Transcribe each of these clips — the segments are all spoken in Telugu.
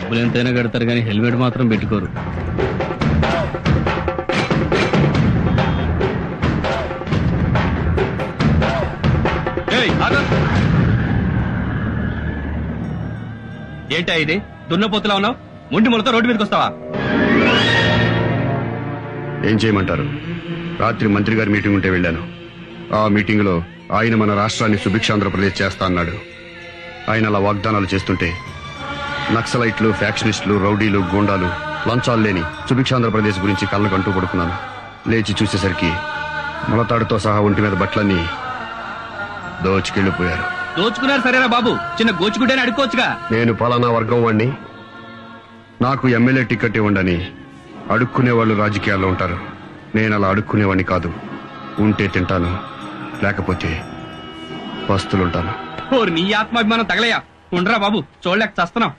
డబ్బులు ఎంతైనా కడతారు కానీ హెల్మెట్ మాత్రం పెట్టుకోరు. ఏంటా ఇది? దున్నపోతులా ఉన్నావు, ముండి మొలతో రోడ్డు మీదకి వస్తావా? ఏం చేయమంటారు? రాత్రి మంత్రి గారి మీటింగ్ ఉంటే వెళ్ళాను. ఆ మీటింగ్ లో ఆయన మన రాష్ట్రాన్ని సుభిక్షాంధ్రప్రదేశ్ చేస్తా అన్నాడు. ఆయన అలా వాగ్దానాలు చేస్తుంటే నక్సలైట్లు, ఫ్యాక్షనిస్టులు, రౌడీలు, గూండాలు, లంచాలు లేని సుభిక్షాంధ్రప్రదేశ్ గురించి కళ్ళకంటూ పడుకున్నాను. లేచి చూసేసరికి మొలతాడుతో సహా ఒంటి మీద బట్టలన్నీ దోచుకెళ్లిపోయారు. దోచుకున్నారు సరేనా బాబు, చిన్న గోచుకుంటేనే అడుక్కోవచ్చుగా. నేను పలానా వర్గం వాణ్ణి, నాకు ఎమ్మెల్యే టికెట్ ఇవ్వండి అడుక్కునే వాళ్ళు రాజకీయాల్లో ఉంటారు. నేను అలా అడుక్కునేవాడిని కాదు. ఉంటే తింటాను, లేకపోతే పస్తులుంటాను. నీ ఆత్మాభిమానం తగలయ్యా. ఉండరా బాబు, చూడలేక చస్తున్నాం.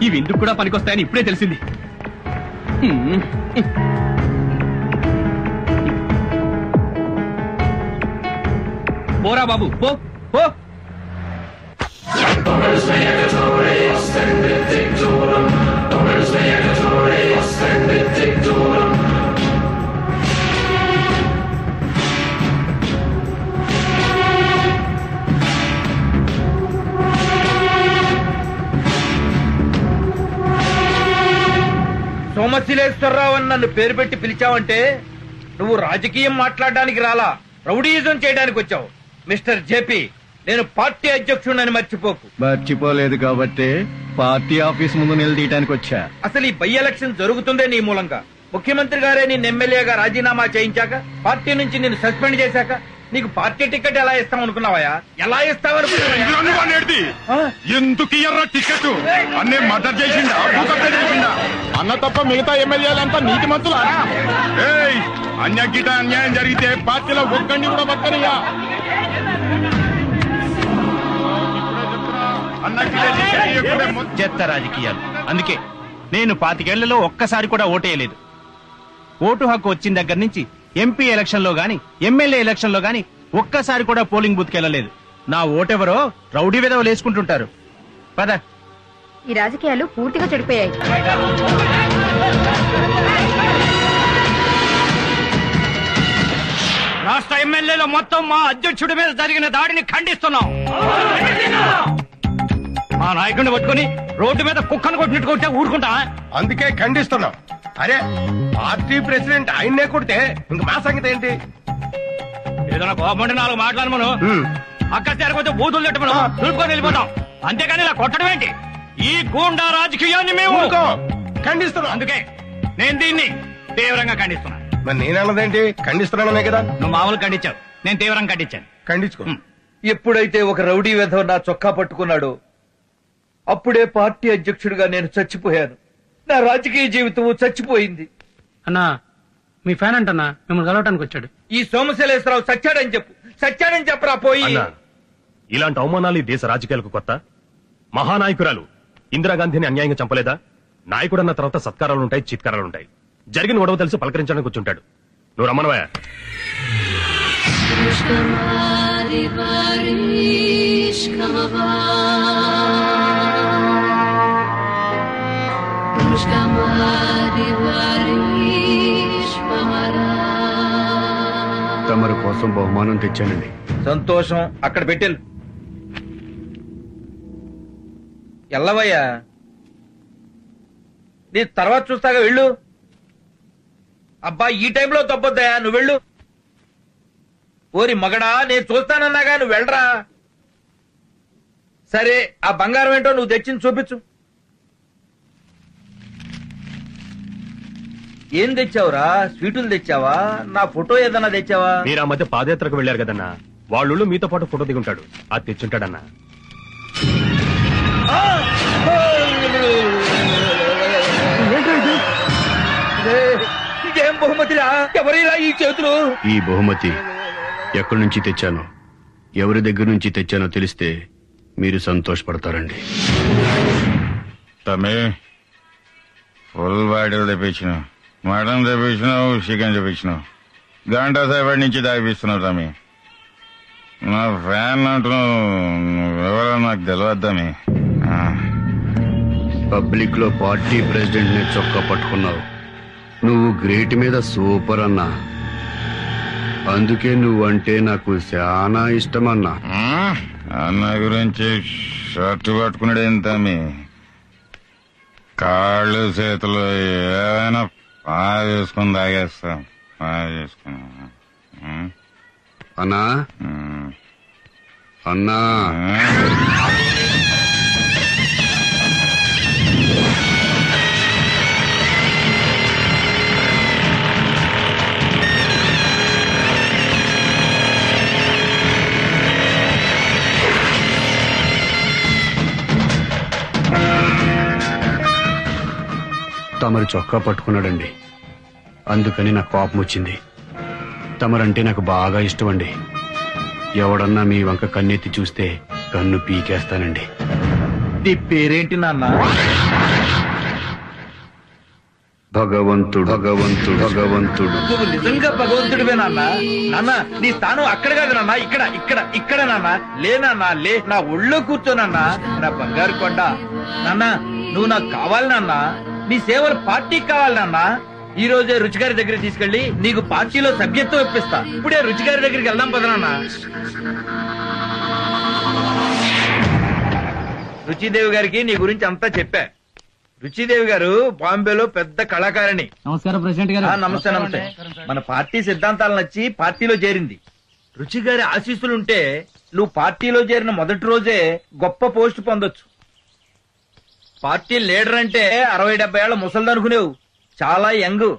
ఇవి ఇందుకు కూడా పనికొస్తాయని ఇప్పుడే తెలిసింది. పోరా బాబు, పో పో. సోమశిలేశ్వరరావు అని నన్ను పేరు పెట్టి పిలిచావంటే నువ్వు రాజకీయం మాట్లాడడానికి రాలా, రౌడీయిజం చేయడానికి వచ్చావు. మిస్టర్ జేపీ, నేను పార్టీ అధ్యక్షుడిని మర్చిపోకు. మర్చిపోలేదు కాబట్టి పార్టీ ఆఫీస్ ముందు నిలదీయడానికి వచ్చా. అసలు ఈ బై ఎలక్షన్ జరుగుతుందే నీ మూలంగా. ముఖ్యమంత్రి గారే నిన్ను ఎమ్మెల్యేగా రాజీనామా చేయించాక, పార్టీ నుంచి నిన్ను సస్పెండ్ చేశాక నీకు పార్టీ టికెట్ ఎలా ఇస్తాం అనుకున్నావా? ఎలా ఇస్తావనుకున్నావా? ఎందుకు ఇయ్యరా టికెట్? అన్నే మర్డర్ చేసిండా, అన్న తప్ప మిగతా ఎమ్మెల్యేలంతా నీతి మంతులా? అన్యాగిట అన్యాయం జరిగితే పార్టీలో ఒక్కడిని కూడా పక్కనియా. చెత్త రాజకీయాలు. అందుకే నేను 25 ఏళ్లలో ఒక్కసారి కూడా ఓటేయలేదు. ఓటు హక్కు వచ్చిన దగ్గర నుంచి ఎంపీ ఎలక్షన్ లో గాని, ఎమ్మెల్యే ఎలక్షన్ లో గాని ఒక్కసారి కూడా పోలింగ్ బూత్ కెళ్ళలేదు. నా ఓటెవరో రౌడీ విధవలు వేసుకుంటుంటారు. పద. ఈ రాజకీయాలు పూర్తిగా చెడిపోయాయి. రాష్ట్ర ఎమ్మెల్యేలు మొత్తం మా అధ్యక్షుడి మీద జరిగిన దాడిని ఖండిస్తున్నాం. మా నాయకుడిని పట్టుకుని రోడ్డు మీద కుక్కను కొట్టినట్టు కొట్టే ఊరుకుంటా? అందుకే ఖండిస్తున్నాం. అరే, పార్టీ ప్రెసిడెంట్ ఆయన్నే కొడితే ఇంక మా సంగతి ఏంటి? ఏదైనా కోపండి 4 మాట్లాడు. మనం అక్కడ చేరకపోతే బూతులు తిట్టు, మనం దులుపుకొని వెళ్ళిపోతాం. అంతేగాని ఇలా కొట్టడం ఏంటి? ఈ గూండా రాజకీయాన్ని మేము ఖండిస్తున్నాం. అందుకే నేను దీన్ని తీవ్రంగా ఖండిస్తున్నాను. మరి నేనన్నదేంటి? ఖండిస్తున్నాననే కదా. నువ్వు మామూలు ఖండించావు, నేను తీవ్రంగా ఖండించాను. ఖండించుకో. ఎప్పుడైతే ఒక రౌడీ వెధవ నా చొక్కా పట్టుకున్నాడో అప్పుడే పార్టీ అధ్యక్షుడిగా నేను చచ్చిపోయాను. నా రాజకీయ జీవితం చచ్చిపోయింది. అన్నా, మీ ఫ్యాన్ అంటన్నా మిమ్మల్ని కలవటానికి వచ్చాడు. ఈ సోమశిలేశ్వరరావు సచ్చాడని చెప్పు. సచ్చాడని చెప్పరా పోయి. ఇలాంటి అవమానాలు దేశ రాజకీయాలకు కొత్త? మహానాయకురాలు ఇందిరాగాంధీని అన్యాయంగా చంపలేదా? నాయకుడన్న తర్వాత సత్కారాలుంటాయి, చిత్కారాలుంటాయి. జరిగిన గొడవ తెలిసి పలకరించడానికి కూర్చుంటాడు. నువ్వు రమ్మనవా? తమరి కోసం బహుమానం తెచ్చానండి. సంతోషం. అక్కడ పెట్టెళ్ళు. ఎల్లవయ్యా, నీ తర్వాత చూస్తాగా, వెళ్ళు. అబ్బా, ఈ టైంలో తప్పొద్దయా, నువ్వు వెళ్ళు. ఓరి మగడా నేను చూస్తానన్నాగా నువ్వు వెళ్ళరా. సరే ఆ బంగారం ఏంటో నువ్వు తెచ్చింది చూపించు. ఏం తెచ్చావురా? స్వీటులు తెచ్చావా? నా ఫోటో ఏదన్నా తెచ్చావా? మీరు ఆ మధ్య పాదయాత్రకు వెళ్ళారు కదన్నా, వాళ్ళు మీతో పాటు ఫోటో దిగుంటాడు, అది తెచ్చుంటాడన్నా. ఆ! ఇదేం బహుమతిరా? ఎవరిలా ఈ చేతులు? ఈ బహుమతి ఎక్కడి నుంచి తెచ్చానో, ఎవరి దగ్గర నుంచి తెచ్చానో తెలిస్తే మీరు సంతోషపడతారండి. తమ్మి ఫుల్ బాటిల్ తెప్పించినావు, మటన్ తెప్పించినావు, చికెన్ తెప్పించినావు, గంట సేపటి నుంచి తాగిపిస్తున్నావు తమ్మి. నా ఫ్యాన్ అంటున్నావు, ఎవరో నాకు తెలియదు తమ్మి. పబ్లిక్ లో పార్టీ ప్రెసిడెంట్ ని చొక్కా పట్టుకున్నావు. నువ్వు గ్రేట్ మీద సూపర్ అన్నా, అందుకే నువ్వంటే నాకు చాలా ఇష్టమన్నా. అన్న గురించి షర్టు పట్టుకున్నాడు ఏం తమ్మి? కాళ్ళు చేతులు ఏమైనా బాగా చేసుకుని తాగేస్తాం, బాగా చేసుకుని. అన్నా అన్నా తమరు చొక్కా పట్టుకున్నాడండి, అందుకని నాకు కోపం వచ్చింది. తమరంటే నాకు బాగా ఇష్టం అండి. ఎవడన్నా మీ వంక కన్నెత్తి చూస్తే కన్ను పీకేస్తానండి. నీ పేరేంటి నాన్న? భగవంతుడు భగవంతుడు భగవంతుడు. నువ్వు నిజంగా భగవంతుడివే నాన్న. నాన్న నీ స్థానం అక్కడ కాదు నాన్న, ఇక్కడ ఇక్కడ ఇక్కడ నాన్న. లే నాన్న లే, నా ఒళ్ళో కూర్చోనన్నా, నా బంగారు కొండ. నాన్న నువ్వు నాకు కావాలి నాన్న, నీ సేవలు పార్టీకి కావాలి నాన్న. ఈ రోజే రుచిగారి దగ్గరికి తీసుకెళ్లి నీకు పార్టీలో సభ్యత్వం ఇప్పిస్తా. ఇప్పుడే రుచిగారి దగ్గరికి వెళ్దాం పద నాన్న. రుచిదేవి గారికి నీ గురించి అంతా చెప్పా. రుచిదేవి గారు బాంబేలో పెద్ద కళాకారిణి. నమస్కారం ప్రెసిడెంట్ గారు. నమస్తే నమస్తే. మన పార్టీ సిద్ధాంతాలు నచ్చి పార్టీలో చేరింది. రుచి గారి ఆశీస్సులుంటే నువ్వు పార్టీలో చేరిన మొదటి రోజే గొప్ప పోస్ట్ పొందొచ్చు. పార్టీ లీడర్ అంటే 60-70 ఏళ్ల ముసలిది అనుకునేవు, చాలా యంగ్.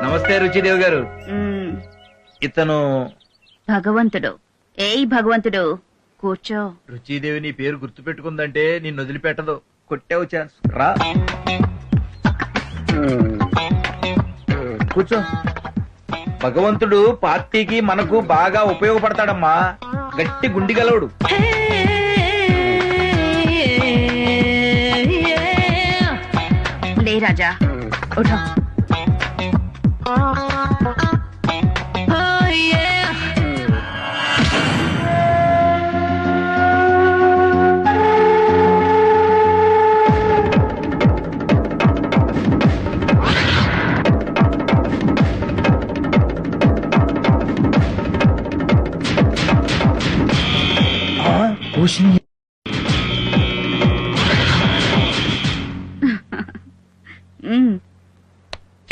నమస్తే రుచిదేవి గారు. ఇతను భగవంతుడు. ఏయ్ భగవంతుడు, కూర్చో. రుచిదేవి నీ పేరు గుర్తు పెట్టుకుందంటే నిన్ను వదిలిపెట్టదు. కొట్టావు ఛాన్స్. రా కూర్చో. భగవంతుడు పార్టీకి మనకు బాగా ఉపయోగపడతాడమ్మా. గట్టి గుండి గలవుడు. లే రాజా, ఉఠో.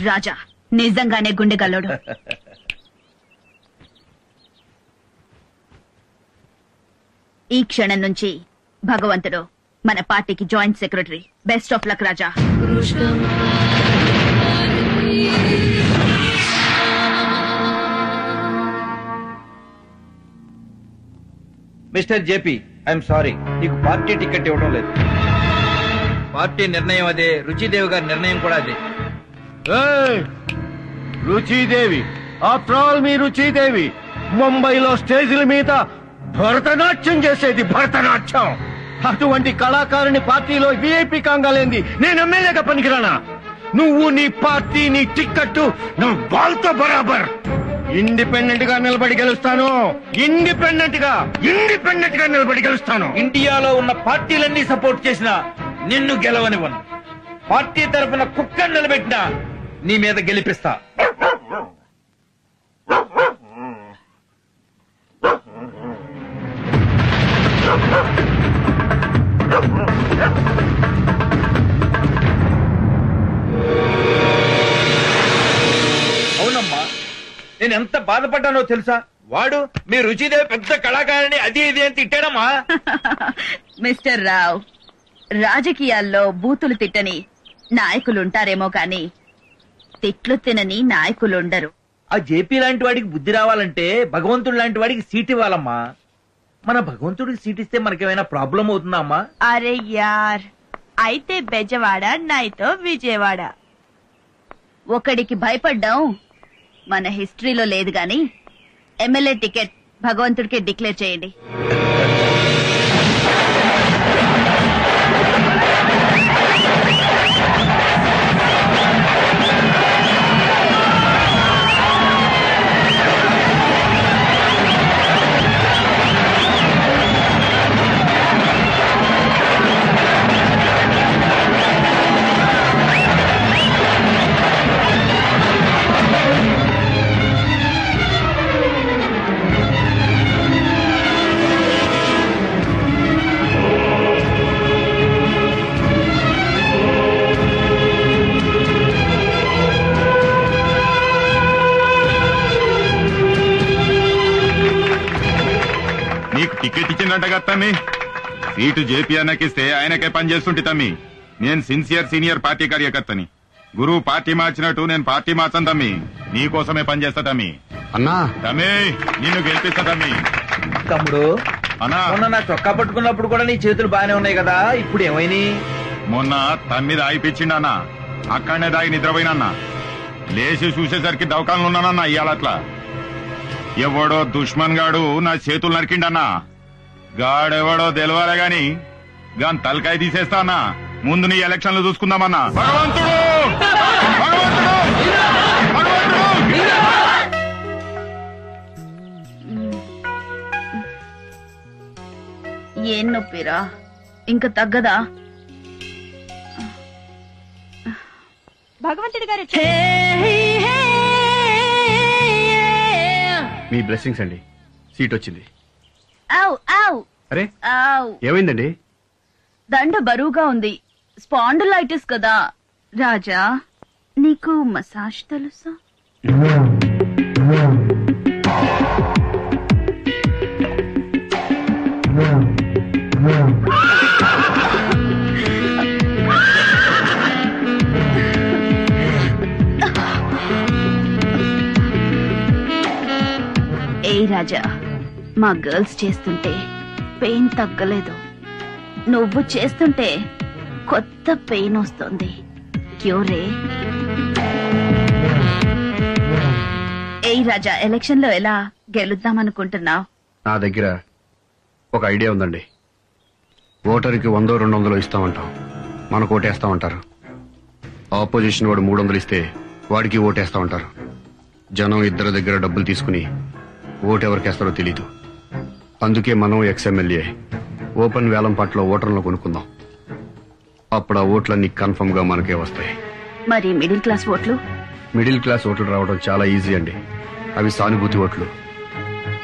రాజా నిజంగానే గుండెగల్లోడు. ఈ క్షణం నుంచి భగవంతుడు మన పార్టీకి joint secretary. Best of luck Raja. Mister JP, I'm sorry, నీకు పార్టీ టికెట్ ఇవ్వడం లేదు. పార్టీ నిర్ణయం అదే, రుచిదేవి గారి నిర్ణయం కూడా అదే. ఏయ్! రుచిదేవి, ఆఫ్టర్ ఆల్ మీ రుచిదేవి ముంబైలో స్టేజీల మీద భరతనాట్యం చేసేది, భరతనాట్యం. అటువంటి కళాకారుని పార్టీలో విఐపి కాంగాలేంది నేను ఎమ్మెల్యేగా పనికిరానా? నువ్వు, నీ పార్టీ, నీ టిక్కెట్టు నువ్వు వాళ్ళతో బరాబర్. ఇండిపెండెంట్ గా నిలబడి గెలుస్తాను. ఇండిపెండెంట్ గా నిలబడి గెలుస్తాను. ఇండియాలో ఉన్న పార్టీలన్నీ సపోర్ట్ చేసినా నిన్ను గెలవనివ్వను. పార్టీ తరఫున కుక్కను నిలబెట్టినా నీ మీద గెలిపిస్తా. అవునమ్మా, నేను ఎంత బాధపడ్డానో తెలుసా? వాడు మీ రుచిదేవి పెద్ద కళాకారిణి అది ఇది అని తిట్టాడమ్మా. మిస్టర్ రావ్, రాజకీయాల్లో బూతులు తిట్టని నాయకులుంటారేమో కాని తిట్లు తినని నాయకులుండరు. ఆ జేపీ లాంటి వాడికి బుద్ధి రావాలంటే భగవంతుడు లాంటి వాడికి సీట్ ఇవ్వాలమ్మా. మన భగవంతుడికి సీట్ ఇస్తే మనకేమైనా ప్రాబ్లం అవుతుందా అమ్మా? అరే యార్, అయితే బెజవాడ నైతో విజయవాడ. ఒకడికి భయపడ్డాం మన హిస్టరీలో లేదు గాని ఎమ్మెల్యే టికెట్ భగవంతుడికి డిక్లేర్ చేయండి. నీకు టికెట్ ఇచ్చిందంట కదా తమ్మి. సీటు జేపీ అన్నకిస్తే ఆయనకే పని చేస్తుంటే తమ్మి. నేను సిన్సియర్ సీనియర్ పార్టీ కార్యకర్తని. గురువు పార్టీ మార్చినట్టు నేను పార్టీ మార్చను తమ్మి. నీకోసమే పని చేస్తా తమ్మి. అన్నా తమ్మి, నిన్ను గెలిపిస్తా తమ్మి. తమ్ముడు, అన్నా, మొన్న నా చొక్కా పట్టుకున్నప్పుడు కూడా నీ చేతులు బానే ఉన్నాయి కదా, ఇప్పుడు ఏమైనా? మొన్న తమ్మి దాగిపించిండన్నా. అక్కడనే దాగి నిద్రపోయినన్నా. లేచి చూసేసరికి దవకాలను ఉన్నానన్నా. ఇయ్యాలట్లా ఎవడో దుష్మన్ గాడు నా చేతులు నరికిండన్నా. గాడెవడో తెలవాలే గాని గాని తలకాయ తీసేస్తా అన్నా. ముందు నీ ఎలక్షన్లు చూసుకుందామన్నా. భగవంతుడు, భగవంతుడు, భగవంతుడు. ఏం నొప్పిరా, ఇంకా తగ్గదా? భగవంతుడి గారు మీ బ్లెస్సింగ్స్ అండి, సీట్ వచ్చింది. ఆవ్ ఆవ్ అరే ఆవ్, ఏమైందండి? దండ బరువుగా ఉంది, స్పాండిలైటిస్ కదా. రాజా, నీకు మసాజ్ తెలుసా? ఏ రాజా, మా గర్ల్స్ చేస్తుంటే పెయిన్ తగ్గలేదు, నువ్వు చేస్తుంటే కొత్త పెయిన్ వస్తుంది. క్యూరే. ఏ రాజా, ఎలక్షన్ లో ఎలా గెలుద్దామనుకుంటున్నావు? నా దగ్గర ఒక ఐడియా ఉందండి. ఓటర్కి 100-200 ఇస్తామంటాం, మనకు ఓటేస్తామంటారు. ఆపోజిషన్ వాడు 300 ఇస్తే వాడికి ఓటేస్తామంటారు. జనం ఇద్దరి దగ్గర డబ్బులు తీసుకుని ఓటు ఎవరికేస్తారో తెలీదు. అందుకే మనం ఎక్స్ఎమ్మెల్యే ఓపెన్ వేలం పాటలో ఓటర్లను కొనుక్కుందాం. అప్పుడు ఆ ఓట్లన్నీ కన్ఫర్మ్ గా మనకే వస్తాయి. మరి మిడిల్ క్లాస్ ఓట్లు? మిడిల్ క్లాస్ ఓట్లు రావడం చాలా ఈజీ అండి. అవి సానుభూతి ఓట్లు.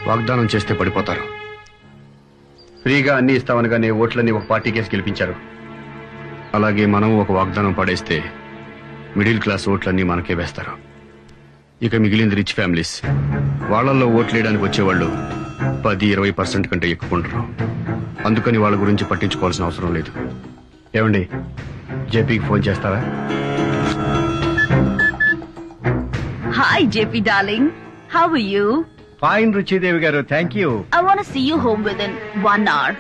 వాగ్దానం చేస్తే పడిపోతారు. ఫ్రీగా అన్ని ఇస్తామనగానే ఓట్లన్నీ ఒక పార్టీకేసి గెలిపించారు. అలాగే మనం ఒక వాగ్దానం పడేస్తే మిడిల్ క్లాస్ ఓట్లన్నీ మనకే వేస్తారు. ఇక మిగిలింది రిచ్ ఫ్యామిలీస్. వాళ్లలో ఓట్లేయడానికి వచ్చేవాళ్ళు 10-20% కంటే ఎక్కువ ఉండరు. అందుకని వాళ్ళ గురించి పట్టించుకోవాల్సిన అవసరం లేదు. ఏమండి, జేపీకి ఫోన్ చేస్తారా? Hi JP darling, how are you? Fine Ruchidevi garu, thank you. I want to see you home within 1 hour.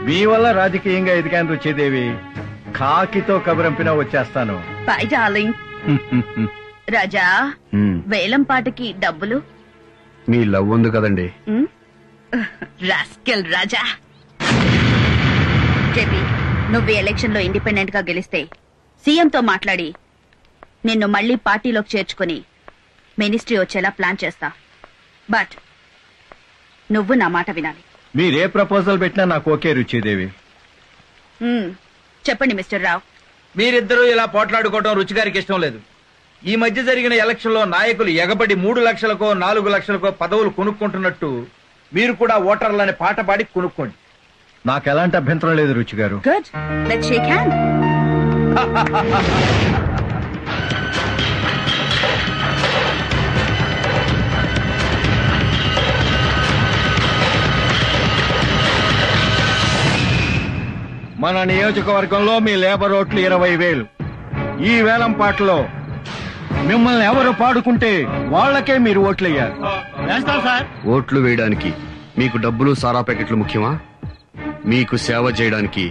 మీ వల్ల రాజకీయంగా ఎదిగాను రుచిదేవి. కాకితో కబురంపినా వచ్చేస్తాను. By darling. రాజా, హ్మ్. వేలం పాటకి డబ్బులు? మీ లవ్ ఉంది కదండి. రాస్కెల్ రాజా. జేపీ, నువ్వు ఎలక్షన్ లో ఇండిపెండెంట్ గా గెలిస్తే సీఎంతో మాట్లాడి నిన్ను మళ్లీ పార్టీలోకి చేర్చుకుని మినిస్ట్రీ వచ్చేలా ప్లాన్ చేస్తా. బట్ నువ్వు నా మాట వినాలి. మీరే ప్రపోజల్ పెట్టినా నాకు ఓకే రుచిదేవి. చెప్పండి మిస్టర్ రావ్. మీరిద్దరూ ఇలా పోట్లాడుకోవడం రుచి గారికి ఇష్టం లేదు. ఈ మధ్య జరిగిన ఎలక్షన్ లో నాయకులు ఎగబడి 3 లక్షలకో 4 లక్షలకో పదవులు కొనుక్కుంటున్నట్టు మీరు కూడా ఓటర్లని పాట పాడి కొనుక్కోండి. నాకు ఎలాంటి అభ్యంతరం లేదు రుచి గారు. Good, let's shake hand. మన నియోజకవర్గంలో మీ లేబర్ ఓట్లు 20,000. ఈ వేలం పాటలో మిమ్మల్ని ఎవరు పాడుకుంటే వాళ్ళకే మీరు ఓట్లయ్యారు. ఓట్లు వేయడానికి మీకు డబ్బులు సారా ప్యాకెట్లు ముఖ్యమా? మీకు సేవ చేయడానికి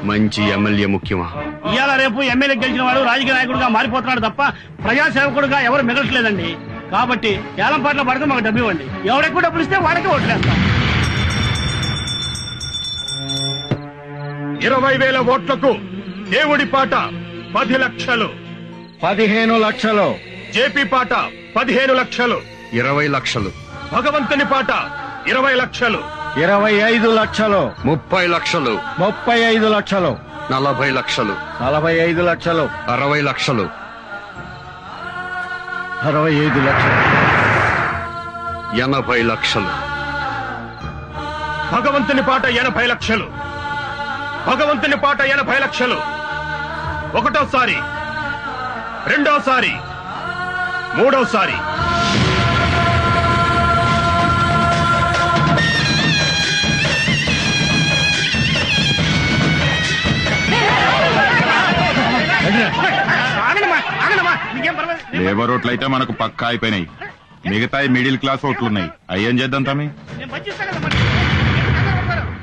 మంచి ఎమ్మెల్యే ముఖ్యమా? ఇవాళ రేపు ఎమ్మెల్యే గెలిచిన వాడు రాజకీయ నాయకుడిగా మారిపోతున్నాడు తప్ప ప్రజాసేవకుడుగా ఎవరు మిగలట్లేదండి. కాబట్టి ఏలం పాటలో పడితే మాకు డబ్బు ఇవ్వండి. ఎవరెక్కువ డబ్బులు ఇస్తే వాడికి ఓట్లేస్తాం. 20,000 ఓట్లకు దేవుడి పాట 10 లక్షలు. 15 లక్షలు. జేపీ పాట 15 లక్షలు. 20 లక్షలు. భగవంతుని పాట 20 లక్షలు. 25 లక్షలు. 30 లక్షలు. 35 లక్షలు. 40 లక్షలు. 45 లక్షలు. 60 లక్షలు. 65 లక్షలు. 80 లక్షలు. భగవంతుని పాట 80 లక్షలు. భగవంతుని పాట 80 లక్షలు. ఒకటోసారి, రెండోసారి, మూడోసారి. లేబర్ ఓట్లు అయితే మనకు పక్కా అయిపోయినాయి. మిగతా మిడిల్ క్లాస్ ఓట్లున్నాయి. అయ్యేం చేద్దాం తమ్మి? నేను మంచిస్తాను కదా మరి.